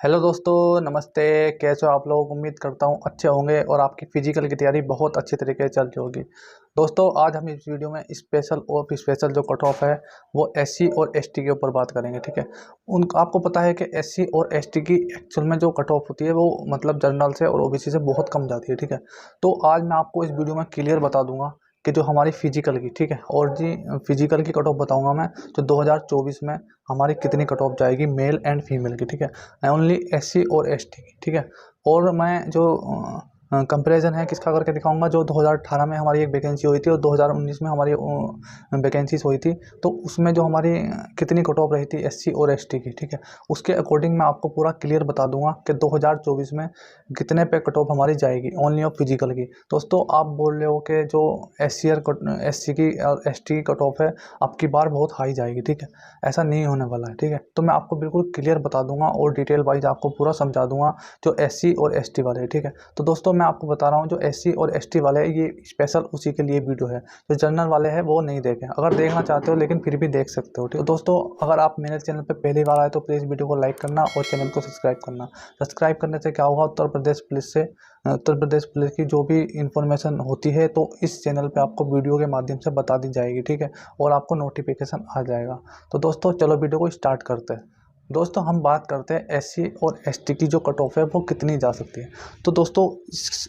Hello दोस्तों, नमस्ते। कैसे हो आप लोग? उम्मीद करता हूँ अच्छे होंगे और आपकी फिजिकल की तैयारी बहुत अच्छी तरीके से चल रही होगी। दोस्तों, आज हम इस वीडियो में स्पेशल जो कट ऑफ है वो एससी और एसटी के ऊपर बात करेंगे। ठीक है। उन आपको पता है कि एससी और एसटी की एक्चुअल में जो कट ऑफ होती है वो मतलब जनरल से और ओबीसी से बहुत कम जाती है। ठीक है। तो आज मैं आपको इस वीडियो में क्लियर बता दूंगा कि जो हमारी फिजिकल की, ठीक है, और जी फिजिकल की कट ऑफ बताऊंगा मैं, तो 2024 में हमारी कितनी कट ऑफ जाएगी मेल एंड फीमेल की। ठीक है। ओनली एससी और एसटी की। ठीक है। और मैं जो कंपैरिजन है किसका करके दिखाऊंगा, जो 2018 में हमारी एक वैकेंसी हुई थी और 2019 में हमारी वैकेंसीज हुई थी, तो उसमें जो हमारी कितनी कट ऑफ रही थी एससी और एसटी की। ठीक है। उसके अकॉर्डिंग मैं आपको पूरा क्लियर बता दूंगा कि 2024 में कितने पे कट ऑफ हमारी जाएगी ओनली ऑफ फिजिकल की। दोस्तों, आप बोल रहे हो कि जो एससी की और एसटी की कट ऑफ है आपकी बार बहुत हाई जाएगी। ठीक है। ऐसा नहीं होने वाला है। ठीक है। तो मैं आपको बिल्कुल क्लियर बता दूंगा और डिटेल वाइज आपको पूरा समझा दूंगा जो एससी और एसटी वाले हैं। ठीक है। तो दोस्तों, मैं आपको बता रहा हूँ जो एससी और एसटी वाले हैं ये स्पेशल उसी के लिए वीडियो है। जो जनरल वाले हैं वो नहीं देखें, अगर देखना चाहते हो लेकिन फिर भी देख सकते हो। ठीक है। दोस्तों, अगर आप मेरे चैनल पर पहली बार आए तो प्लीज़ वीडियो को लाइक करना और चैनल को सब्सक्राइब करना। सब्सक्राइब करने से क्या होगा, उत्तर प्रदेश पुलिस की जो भी इंफॉर्मेशन होती है तो इस चैनल पे आपको वीडियो के माध्यम से बता दी जाएगी। ठीक है। और आपको नोटिफिकेशन आ जाएगा। तो दोस्तों, चलो वीडियो को स्टार्ट करते हैं। दोस्तों, हम बात करते हैं एससी और एसटी की जो कट ऑफ है वो कितनी जा सकती है। तो दोस्तों,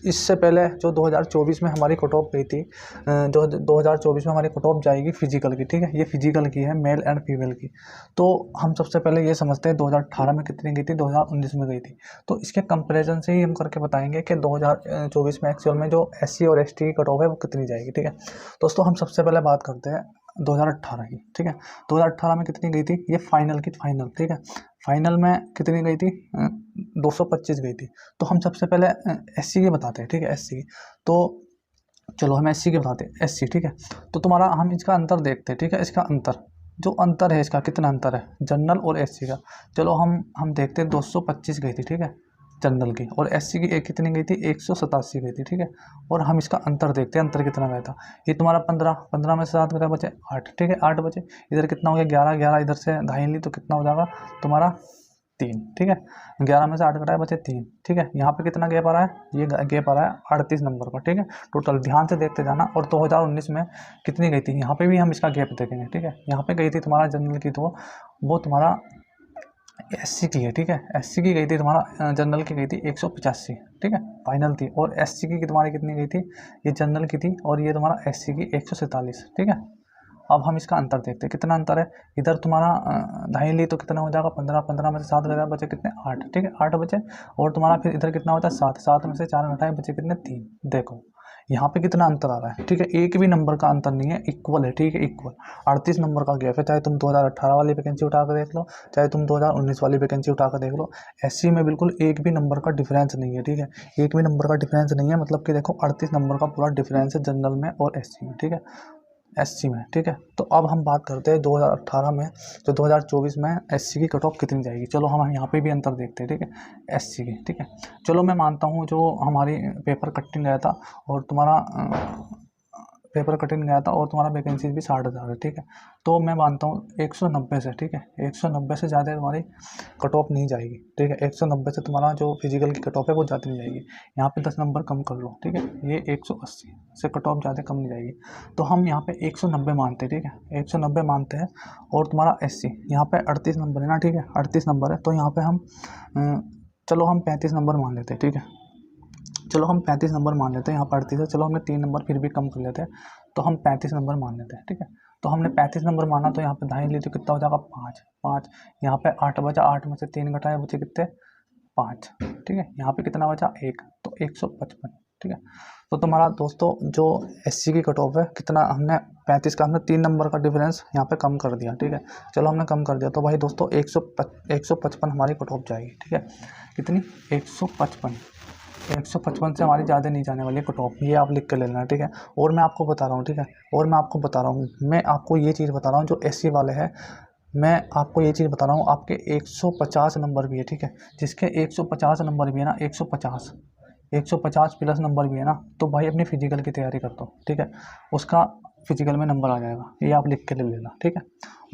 इससे पहले जो 2024 में हमारी कट ऑफ गई थी, जो 2024 में हमारी कट ऑफ जाएगी फिजिकल की। ठीक है। ये फिजिकल की है, मेल एंड फीमेल की। तो हम सबसे पहले ये समझते हैं 2018 में कितनी गई थी, 2019 में गई थी। तो इसके कंपैरिजन से ही हम करके बताएंगे कि 2024 में एक्चुअल में जो एससी और एसटी की कट ऑफ है वो कितनी जाएगी। ठीक है। दोस्तों, हम सबसे पहले बात करते हैं 2018 की। ठीक है। 2018 में कितनी गई थी, ये फाइनल की फाइनल। ठीक है। फाइनल में कितनी गई थी, 225 गई थी। तो हम सबसे पहले एससी की बताते हैं। ठीक है। एससी की तो चलो हम एससी की बताते हैं। एससी, ठीक है। तो तुम्हारा हम इसका अंतर देखते हैं। ठीक है। इसका अंतर जो अंतर है, इसका कितना अंतर है जनरल और एससी का। चलो हम देखते हैं। 225 गई थी। ठीक है। जनरल की। और एससी की एक कितनी गई थी, 187 गई थी। ठीक है। और हम इसका अंतर देखते हैं, अंतर कितना गया था। ये तुम्हारा 15 में से 7 गया, बचे 8। ठीक है। 8 बचे। इधर कितना हो गया, 11, 11 इधर से ढाई ली तो कितना हो जाएगा तुम्हारा 3। ठीक है। 11 में से 8 घटाए, बचे 3। ठीक है। यहाँ पे कितना गैप आ रहा है, ये गैप आ रहा है 38 नंबर का। ठीक है। टोटल ध्यान से देखते जाना। और 2019 में कितनी गई थी, यहाँ पे भी हम इसका गैप देखेंगे। ठीक है। यहाँ पे गई थी तुम्हारा जनरल की, तो वो तुम्हारा एससी की है। ठीक है। एससी की गई थी तुम्हारा, जनरल की गई थी 185। ठीक है। फाइनल थी। और एससी की तुम्हारी कितनी गई थी, ये जनरल की थी और ये तुम्हारा एससी की 147। ठीक है। अब हम इसका अंतर देखते हैं, कितना अंतर है। इधर तुम्हारा ढाई ली तो कितना हो जाएगा 15, 15 में से 7 गया, बचे कितने 8। ठीक है। 8 बचे। और तुम्हारा फिर इधर कितना होता है 7, 7 में से 4 घटाए, बचे कितने 3। देखो यहाँ पे कितना अंतर आ रहा है। ठीक है। एक भी नंबर का अंतर नहीं है, इक्वल है। ठीक है। इक्वल 38 नंबर का गैप है। चाहे तुम 2018 वाली वैकेंसी उठा कर देख लो, चाहे तुम 2019 वाली वैकेंसी उठा कर देख लो, एससी में बिल्कुल एक भी नंबर का डिफरेंस नहीं है। ठीक है। एक भी नंबर का डिफरेंस नहीं है, मतलब कि देखो 38 नंबर का पूरा डिफरेंस है जनरल में और एससी में। ठीक है। एससी में। ठीक है। तो अब हम बात करते हैं 2018 में, तो 2024 में एससी की कट ऑफ कितनी जाएगी। चलो हम यहाँ पे भी अंतर देखते हैं। ठीक है। एससी की। ठीक है। चलो मैं मानता हूँ जो हमारी पेपर कटिंग गया था और तुम्हारा पेपर कटिंग गया था और तुम्हारा वैकेंसी भी 60,000 है। ठीक है। तो मैं मानता हूँ 190 से, ठीक है, 190 से ज़्यादा तुम्हारी कट ऑफ नहीं जाएगी। ठीक है। 190 से तुम्हारा जो फिजिकल की कट ऑफ है वो ज़्यादा नहीं जाएगी। यहाँ पे 10 नंबर कम कर लो। ठीक है। ये 180 से कट ऑफ ज़्यादा कम नहीं जाएगी। तो हम यहाँ पे 190 मानते हैं। ठीक है। 190 मानते हैं। और तुम्हारा एससी यहाँ पे 38 नंबर है ना। ठीक है। 38 नंबर है। तो यहाँ पे हम चलो हम 35 नंबर मान लेते हैं। ठीक है। चलो हम 35 नंबर मान लेते हैं। यहाँ पर 38 है, चलो हमने 3 नंबर फिर भी कम कर लेते हैं, तो हम 35 नंबर मान लेते हैं। ठीक है। तो हमने 35 नंबर माना, तो यहाँ पे दाएं ली तो कितना हो जाएगा 5, 5। यहाँ पे 8 बचा, 8 में से 3 घटाए, बचे कितने 5। ठीक है। यहाँ पे कितना बचा 1, तो 155। ठीक है। तो तुम्हारा दोस्तों जो एससी की कट ऑफ है कितना, हमने 35 का हमने 3 नंबर का डिफरेंस यहाँ पे कम कर दिया। ठीक है। चलो हमने कम कर दिया, तो भाई दोस्तों 155 हमारी कट ऑफ जाएगी। ठीक है। कितनी 155 से हमारी ज़्यादा नहीं जाने वाली कट ऑफ, ये आप लिख कर लेना। ठीक है। और मैं आपको बता रहा हूँ, ठीक है, और मैं आपको बता रहा हूँ, मैं आपको ये चीज़ बता रहा हूँ जो एससी वाले हैं, मैं आपको ये चीज़ बता रहा हूँ, आपके 150 नंबर भी है। ठीक है। जिसके 150 नंबर भी है ना, 150 प्लस नंबर भी है ना, तो भाई अपनी फिजिकल की तैयारी कर दो। ठीक है। उसका फिजिकल में नंबर आ जाएगा, ये आप लिख के ले लेना, ठीक है।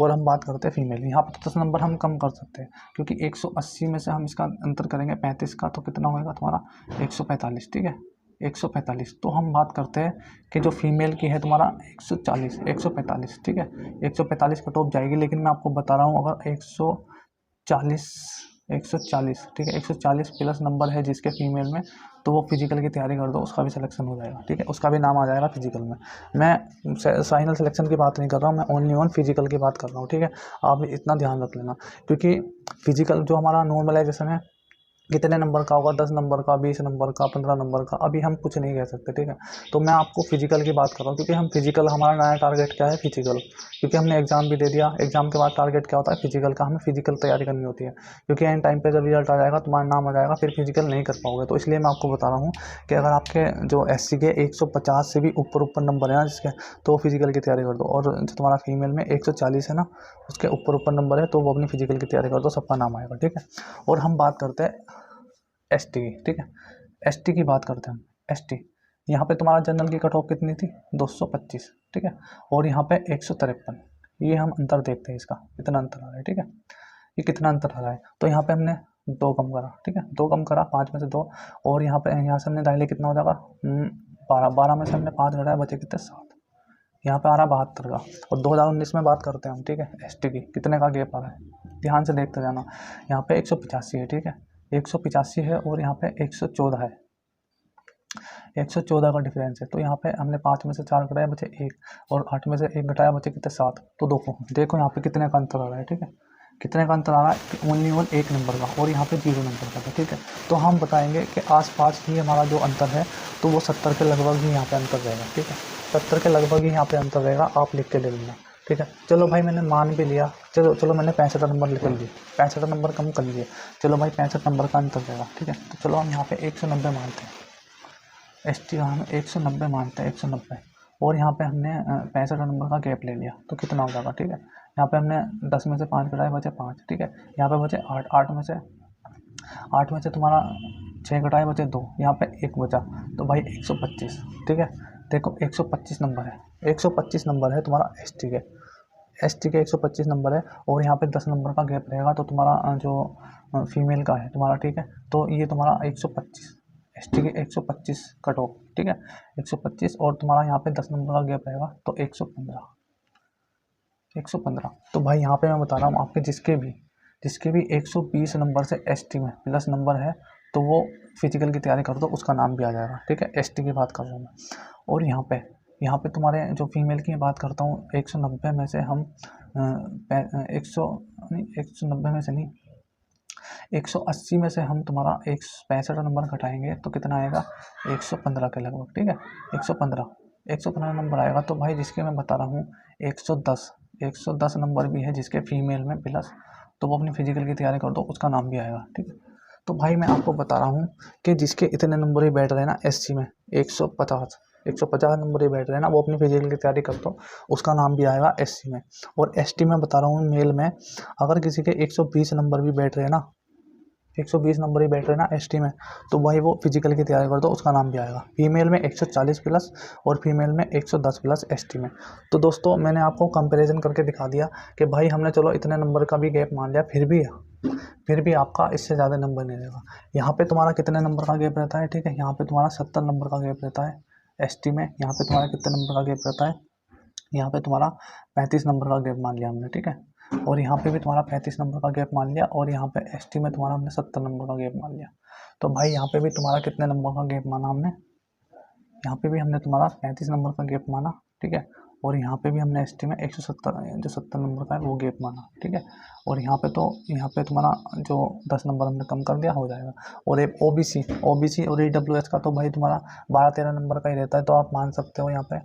और हम बात करते हैं फीमेल, यहाँ पर 10 नंबर हम कम कर सकते हैं, क्योंकि 180 में से हम इसका अंतर करेंगे 35 का, तो कितना होएगा तुम्हारा 145, ठीक है 145। तो हम बात करते हैं कि जो फीमेल की है तुम्हारा 140 145, ठीक है 145 कट ऑफ जाएगी। लेकिन मैं आपको बता रहा हूँ अगर 140 ठीक है 140 प्लस नंबर है जिसके फीमेल में, तो वो फिजिकल की तैयारी कर दो, उसका भी सिलेक्शन हो जाएगा, ठीक है उसका भी नाम आ जाएगा फिजिकल में। मैं फाइनल सिलेक्शन की बात नहीं कर रहा हूँ, मैं ओनली फिजिकल की बात कर रहा हूँ, ठीक है। आप इतना ध्यान रख लेना, क्योंकि फिजिकल जो हमारा नॉर्मलाइजेशन है कितने नंबर का होगा, 10 नंबर का, 20 नंबर का, 15 नंबर का, अभी हम कुछ नहीं कह सकते, ठीक है। तो मैं आपको फिजिकल की बात कर रहा हूँ, क्योंकि हम फिजिकल, हमारा नया टारगेट क्या है फिजिकल, क्योंकि हमने एग्जाम भी दे दिया, एग्जाम के बाद टारगेट क्या होता है फिजिकल का, हमें फिजिकल तैयारी करनी होती है, क्योंकि एंड टाइम पे जब रिजल्ट आ जाएगा तुम्हारा नाम आ जाएगा, फिर फिजिकल नहीं कर पाओगे। तो इसलिए मैं आपको बता रहा हूँ कि अगर आपके जो SC के 150 से भी ऊपर नंबर है ना जिसके, तो फिजिकल की तैयारी कर दो। और जो तुम्हारा फीमेल में 140 है ना, उसके ऊपर नंबर है, तो वो अपनी फिजिकल की तैयारी कर दो, सबका नाम आएगा, ठीक है। और हम बात करते हैं ST की, ठीक है ST की बात करते हैं हम। ST यहाँ पे तुम्हारा जनरल की कट ऑफ कितनी थी 225, ठीक है, और यहाँ पे 153। ये हम अंतर देखते हैं, इसका कितना अंतर आ रहा है, ठीक है ये कितना अंतर आ रहा है। तो यहाँ पे हमने 2 कम करा, ठीक है 2 कम करा, 5 में से 2, और यहाँ से हमने डायली कितना हो जाएगा 12 में से हमने 5 घटाया, बचे कितने 7, यहाँ पे आ रहा 72 का। और 2019 में बात करते हैं हम, ठीक है ST की कितने का गैप आ रहा है, ध्यान से देखते जाना। यहाँ पे 185 है, ठीक है 185 है, और यहाँ पे 114 है, 114 का डिफरेंस है। तो यहाँ पे हमने 5 में से 4 घटाया, बचे 1, और 8 में से 1 घटाया, बचे कितने 7। तो देखो यहाँ पे कितने का अंतर आ रहा है, ठीक है कितने का अंतर आ रहा है, ओनली 1 नंबर का, और यहाँ पे 0 नंबर का था, ठीक है। तो हम बताएंगे कि आसपास ही हमारा जो अंतर है, तो वो 70 के लगभग ही यहाँ पे अंतर रहेगा, ठीक है 70 के लगभग ही यहाँ पे अंतर रहेगा, आप लिख के ले लेना, ठीक है। चलो भाई मैंने मान भी लिया, चलो मैंने 65 नंबर लिख लिए, 65 नंबर कम कर लिए, चलो भाई 65 नंबर का अंतर रहेगा, ठीक है। तो चलो हम यहाँ पे 190 मानते हैं, ST का हम 190 मानते हैं, 190, और यहाँ पे हमने 65 नंबर का गैप ले लिया, तो कितना हो जाएगा, ठीक है। यहाँ पे हमने 10 में से 5 घटाए, बचे 5, ठीक है। यहाँ पे बचे 8, 8 में से तुम्हारा 6 घटाए, बचे 2, यहाँ पे 1 बचा, तो भाई 125, ठीक है। देखो 125 नंबर है, 125 नंबर है तुम्हारा ST के 125 नंबर है, और यहाँ पे 10 नंबर का गैप रहेगा, तो तुम्हारा जो फीमेल का है तुम्हारा, ठीक है। तो ये तुम्हारा 125 ST के 125 कट ऑफ, ठीक है 125, और तुम्हारा यहाँ पे 10 नंबर का गैप रहेगा, तो 115। तो भाई यहाँ पे मैं बता रहा हूँ आपके जिसके भी 120 नंबर से ST में प्लस नंबर है, तो वो फिजिकल की तैयारी कर दो, उसका नाम भी आ जाएगा, ठीक है ST की बात कर रहा हूँ मैं। और यहाँ पे तुम्हारे जो फीमेल की बात करता हूँ, 190 में से हम 190 में से नहीं, 180 में से हम तुम्हारा 165 नंबर घटाएंगे, तो कितना आएगा 115 के लगभग, ठीक है 115 नंबर आएगा। तो भाई जिसके मैं बता रहा हूँ 110 नंबर भी है जिसके फीमेल में प्लस, तो वो अपनी फिजिकल की तैयारी कर दो, उसका नाम भी आएगा, ठीक है। तो भाई मैं आपको बता रहा हूँ कि जिसके इतने नंबर ही बैठ रहे हैं ना SC में 150 नंबर ही बैठ रहे हैं ना, वो अपनी फिजिकल की तैयारी कर दो, उसका नाम भी आएगा SC में। और ST में बता रहा हूँ मेल में, अगर किसी के 120 नंबर भी बैठ रहे हैं ना, 120 नंबर ही बैठ रहे हैं ना ST में, तो भाई वो फिजिकल की तैयारी कर दो, उसका नाम भी आएगा। फीमेल में 140 प्लस, और फीमेल में 110 प्लस ST में। तो दोस्तों मैंने आपको कंपैरिजन करके दिखा दिया कि भाई हमने चलो इतने नंबर का भी गैप मान लिया, फिर भी आपका इससे ज़्यादा नंबर नहीं रहेगा। यहाँ पे तुम्हारा कितने नंबर का गैप रहता है, ठीक है यहाँ पे तुम्हारा 70 नंबर का गैप रहता है ST में। यहाँ पे तुम्हारा कितने नंबर का गैप रहता है, यहाँ पे तुम्हारा 35 नंबर का गैप मान लिया हमने, ठीक है। और यहाँ पे भी तुम्हारा 35 नंबर का गैप मान लिया, और यहाँ पे ST में तुम्हारा हमने 70 नंबर का गैप मान लिया। तो भाई यहाँ पे भी तुम्हारा कितने नंबर का गैप माना हमने, यहाँ पे भी हमने तुम्हारा 35 नंबर का गैप माना, ठीक है। और यहाँ पे भी हमने ST में 170 जो 70 नंबर का है वो गैप माना, ठीक है। और यहाँ पे तुम्हारा जो 10 नंबर हमने कम कर दिया, हो जाएगा। और एक OBC और EWS का तो भाई तुम्हारा 12-13 नंबर का ही रहता है, तो आप मान सकते हो यहाँ पे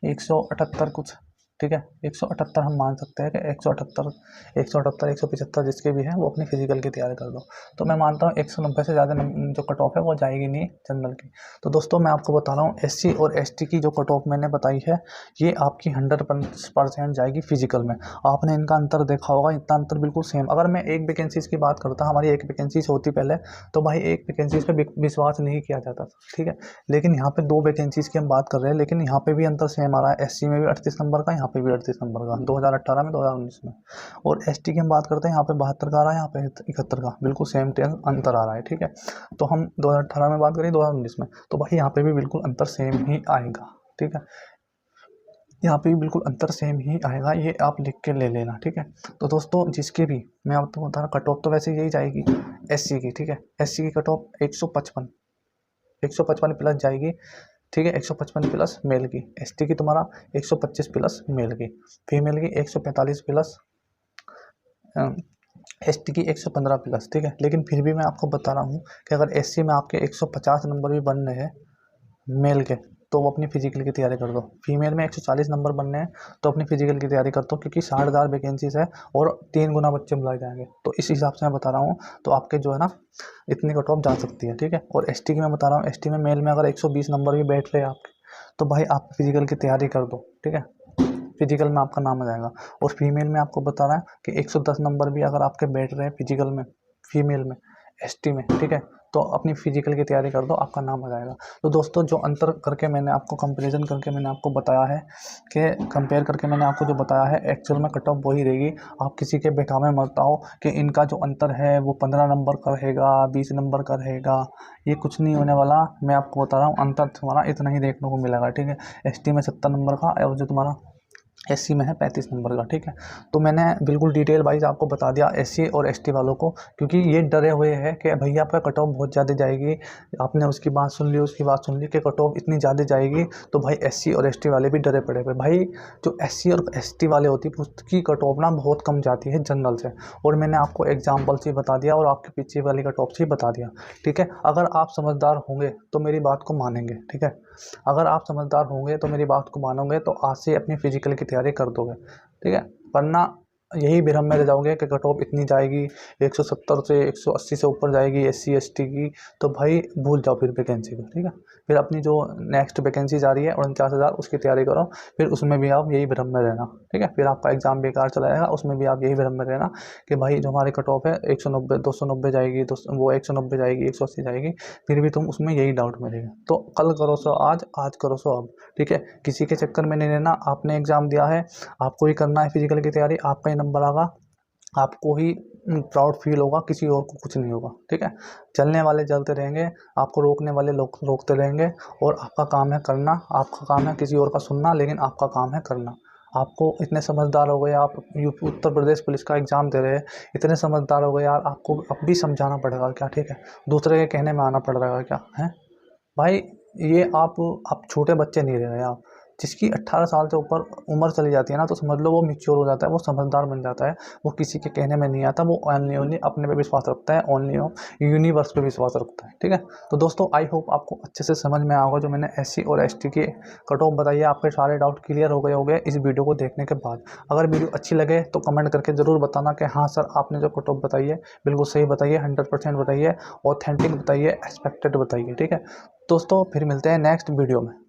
178 कुछ ठीक है। 178 हम मान सकते हैं कि 178, 175 जिसके भी हैं वो अपनी फिजिकल की तैयारी कर दो। तो मैं मानता हूँ 190 से ज़्यादा जो कट ऑफ है वो जाएगी नहीं जनरल की। तो दोस्तों मैं आपको बता रहा हूँ SC और ST की जो कट ऑफ मैंने बताई है ये आपकी 100% जाएगी फिजिकल में। आपने इनका अंतर देखा होगा, इतना अंतर बिल्कुल सेम। अगर मैं एक वैकेंसीज़ की बात करता, हमारी एक वैकेंसीज होती पहले, तो भाई एक वैकेंसीज पे विश्वास नहीं किया जाता था, ठीक है। लेकिन यहाँ पे 2 वैकेंसीज़ की हम बात कर रहे हैं, लेकिन यहाँ पे भी अंतर सेम आ रहा है। SC में भी 38 नंबर का, यहाँ पे भी 38 नंबर का, 2018 में 2019 में। और ST की हम बात करते हैं, यहाँ पे 72 का आ रहा है, यहाँ पे 71 का, बिल्कुल सेम अंतर आ रहा है, ठीक है। तो हम 2018 में बात करें 2019 में, तो भाई यहाँ पे भी बिल्कुल अंतर सेम ही आएगा, ठीक है। यहाँ पे भी बिल्कुल अंतर सेम ही आएगा, ये आप लिख के ले लेना, ठीक है। तो दोस्तों जिसके भी मैं आपको बता रहा, कट ऑफ तो वैसे यही जाएगी SC की, ठीक है। SC की कट ऑफ 155 प्लस जाएगी, ठीक है। 155 प्लस मेल की। ST की तुम्हारा 125 प्लस मेल की। फीमेल की 145 प्लस, ST की 115 प्लस, ठीक है। लेकिन फिर भी मैं आपको बता रहा हूँ कि अगर SC में आपके 150 नंबर भी बन रहे हैं मेल के, तो वो अपनी फिजिकल की तैयारी कर दो। फीमेल में 140 नंबर बनने हैं तो अपनी फिजिकल की तैयारी कर दो, क्योंकि 60,000 वैकेंसीज है और 3 गुना बच्चे बुलाए जाएंगे। तो इस हिसाब से मैं बता रहा हूँ, तो आपके जो है ना इतनी कट ऑफ जा सकती है, ठीक है। और ST की मैं बता रहा हूँ, ST में मेल में अगर 120 नंबर भी बैठ रहे हैं आपके, तो भाई आप फिजिकल की तैयारी कर दो, ठीक है। फिजिकल में आपका नाम आ जाएगा। और फीमेल में आपको बता रहा है कि 110 नंबर भी अगर आपके बैठ रहे हैं फिजिकल में, फीमेल में, ST में, ठीक है, तो अपनी फिजिकल की तैयारी कर दो, आपका नाम आ जाएगा। तो दोस्तों जो अंतर करके मैंने आपको कंपैरिजन करके मैंने आपको बताया है, कि कंपेयर करके मैंने आपको जो बताया है, एक्चुअल में कट ऑफ वही रहेगी। आप किसी के बहकावे मत आओ कि इनका जो अंतर है वो 15 नंबर का रहेगा, 20 नंबर का रहेगा, ये कुछ नहीं होने वाला। मैं आपको बता रहा हूँ अंतर तुम्हारा इतना ही देखने को मिलेगा, ठीक है। ST में 70 नंबर का और जो तुम्हारा SC में है 35 नंबर का, ठीक है। तो मैंने बिल्कुल डिटेल वाइज आपको बता दिया SC और ST वालों को, क्योंकि ये डरे हुए हैं कि भैया आपका कट ऑफ बहुत ज़्यादा जाएगी। आपने उसकी बात सुन ली, उसकी बात सुन ली कि कट ऑफ इतनी ज़्यादा जाएगी, तो भाई SC और ST वाले भी डरे पड़े हुए। भाई जो SC और ST वाले होती है उसकी कट ऑफ ना बहुत कम जाती है जनरल से, और मैंने आपको एग्जाम्पल से बता दिया और आपके पीछे वाली कट ऑफ से बता दिया, ठीक है। अगर आप समझदार होंगे तो मेरी बात को मानेंगे, ठीक है। अगर आप समझदार होंगे तो मेरी बात को मानोगे, तो आज से अपनी फिजिकल की तैयारी कर दोगे, ठीक है। वरना यही भ्रम में रह जाओगे कि कट ऑफ इतनी जाएगी, 170 से 180 से ऊपर जाएगी SC ST की, तो भाई भूल जाओ फिर वैकेंसी को, ठीक है। फिर अपनी जो नेक्स्ट वैकेंसी जा रही है 49,000 उसकी तैयारी करो, फिर उसमें भी आप यही भ्रम में रहना, ठीक है। फिर आपका एग्जाम बेकार चला जाएगा, उसमें भी आप यही भ्रम में रहना कि भाई जो हमारी कट ऑफ है 190 290 जाएगी, तो वो 190 जाएगी, 180 जाएगी, फिर भी तुम उसमें यही डाउट में रहेगा। तो कल करो सो आज, आज करो सो अब, ठीक है। किसी के चक्कर में नहीं रहना। आपने एग्ज़ाम दिया है, आपको ही करना है फिजिकल की तैयारी, आपका ही नंबर आएगा, आपको ही प्राउड फील होगा, किसी और को कुछ नहीं होगा, ठीक है। चलने वाले चलते रहेंगे, आपको रोकने वाले लोग रोकते रहेंगे, और आपका काम है करना, आपका काम है किसी और का सुनना, लेकिन आपका काम है करना। आपको इतने समझदार हो गए, आप यूपी उत्तर प्रदेश पुलिस का एग्ज़ाम दे रहे हैं, इतने समझदार हो गए यार, आपको अब भी समझाना पड़ेगा क्या, ठीक है। दूसरे के कहने में आना पड़ रहा है क्या है भाई। ये आप छोटे बच्चे नहीं रह रहे आप। जिसकी 18 साल से ऊपर उम्र चली जाती है ना, तो समझ लो वो मैच्योर हो जाता है, वो समझदार बन जाता है, वो किसी के कहने में नहीं आता, वो ओनली अपने पे विश्वास रखता है, ओनली यूनिवर्स पे विश्वास रखता है, ठीक है। तो दोस्तों आई होप आपको अच्छे से समझ में आएगा जो मैंने SC और ST की कट ऑफ बताइए, आपके सारे डाउट क्लियर हो गए इस वीडियो को देखने के बाद। अगर वीडियो अच्छी लगे तो कमेंट करके ज़रूर बताना कि हाँ सर आपने जो कट ऑफ बताई है बिल्कुल सही बताइए, 100% बताइए, ऑथेंटिक बताइए, एक्सपेक्टेड बताइए, ठीक है। दोस्तों फिर मिलते हैं नेक्स्ट वीडियो में।